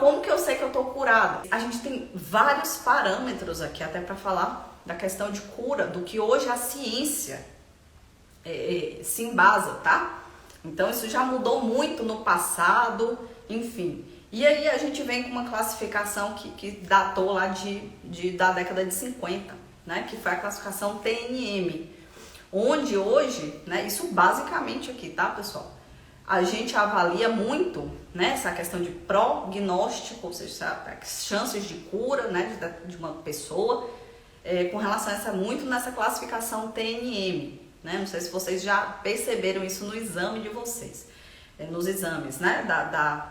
como que eu sei que eu tô curada? A gente tem vários parâmetros aqui, até para falar da questão de cura, do que hoje a ciência se embasa, tá? Então isso já mudou muito no passado, enfim. E aí a gente vem com uma classificação que datou lá da década de 50, né? Que foi a classificação TNM. Onde hoje, né? Isso basicamente aqui, tá, pessoal? A gente avalia muito, né, essa questão de prognóstico, ou seja, as chances de cura, né, de uma pessoa, com relação a muito nessa classificação TNM, né? Não sei se vocês já perceberam isso no exame de vocês, nos exames, né,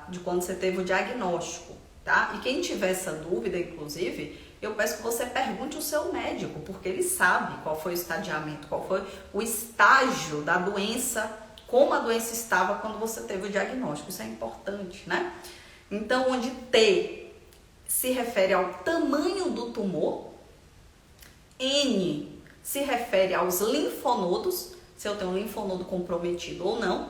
de quando você teve o diagnóstico, tá? E quem tiver essa dúvida, inclusive, eu peço que você pergunte ao seu médico, porque ele sabe qual foi o estadiamento, qual foi o estágio da doença, como a doença estava quando você teve o diagnóstico. Isso é importante, né? Então, onde T se refere ao tamanho do tumor, N se refere aos linfonodos, se eu tenho um linfonodo comprometido ou não,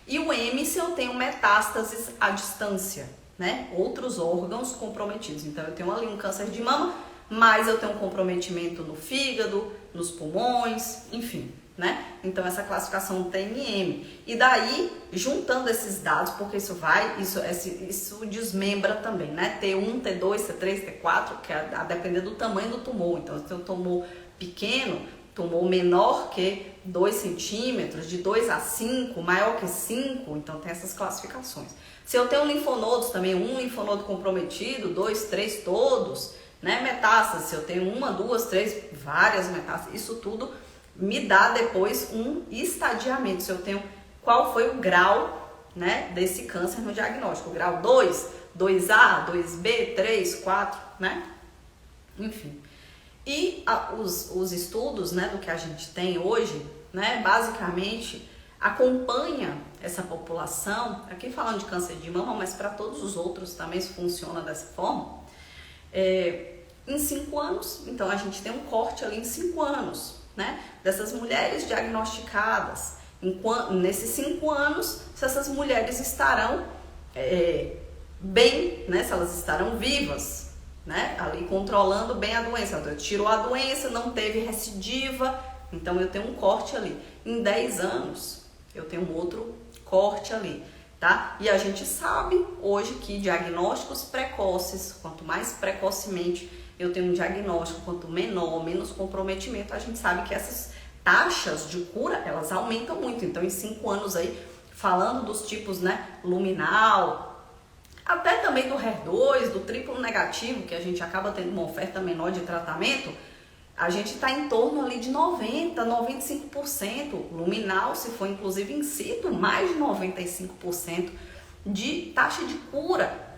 e o M se eu tenho metástases à distância, né? Outros órgãos comprometidos. Então, eu tenho ali um câncer de mama, mas eu tenho um comprometimento no fígado, nos pulmões, enfim, né? Então, essa classificação TNM. E daí, juntando esses dados, porque isso desmembra também, né? T1, T2, T3, T4, que é a depender do tamanho do tumor. Então, se tem um tumor pequeno, tumor menor que 2 centímetros, de 2 a 5, maior que 5, então tem essas classificações. Se eu tenho linfonodos também, um linfonodo comprometido, 2, 3, todos, né? Metástase, se eu tenho 1, 2, 3, várias metástases, isso tudo me dá depois um estadiamento, se eu tenho qual foi o grau, né, desse câncer no diagnóstico, grau 2, 2A, 2B, 3, 4, né, enfim. E os estudos, né, do que a gente tem hoje, né, basicamente acompanha essa população, aqui falando de câncer de mama, mas para todos os outros também isso funciona dessa forma, em 5 anos, então a gente tem um corte ali em 5 anos, né, dessas mulheres diagnosticadas. Nesses 5 anos, se essas mulheres estarão bem, né, se elas estarão vivas, né, ali controlando bem a doença. Ela tirou a doença, não teve recidiva, então eu tenho um corte ali. Em 10 anos, eu tenho um outro corte ali, tá? E a gente sabe hoje que diagnósticos precoces, quanto mais precocemente eu tenho um diagnóstico, quanto menor, menos comprometimento, a gente sabe que essas taxas de cura, elas aumentam muito. Então, em 5 anos aí, falando dos tipos, né, luminal, até também do HER2, do triplo negativo, que a gente acaba tendo uma oferta menor de tratamento, a gente está em torno ali de 90%, 95%. Luminal, se for inclusive in situ, mais de 95% de taxa de cura,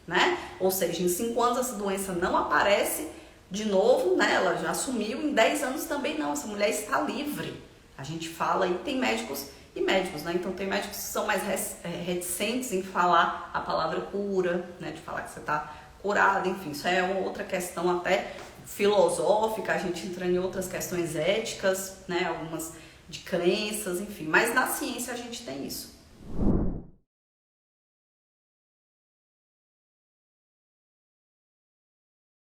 né? Ou seja, em 5 anos essa doença não aparece de novo, né? Ela já sumiu, em 10 anos também não, essa mulher está livre. A gente fala aí, tem médicos e médicos, né? Então tem médicos que são mais reticentes em falar a palavra cura, né? De falar que você está curado, enfim, isso é uma outra questão até filosófica, a gente entra em outras questões éticas, né? Algumas de crenças, enfim, mas na ciência a gente tem isso.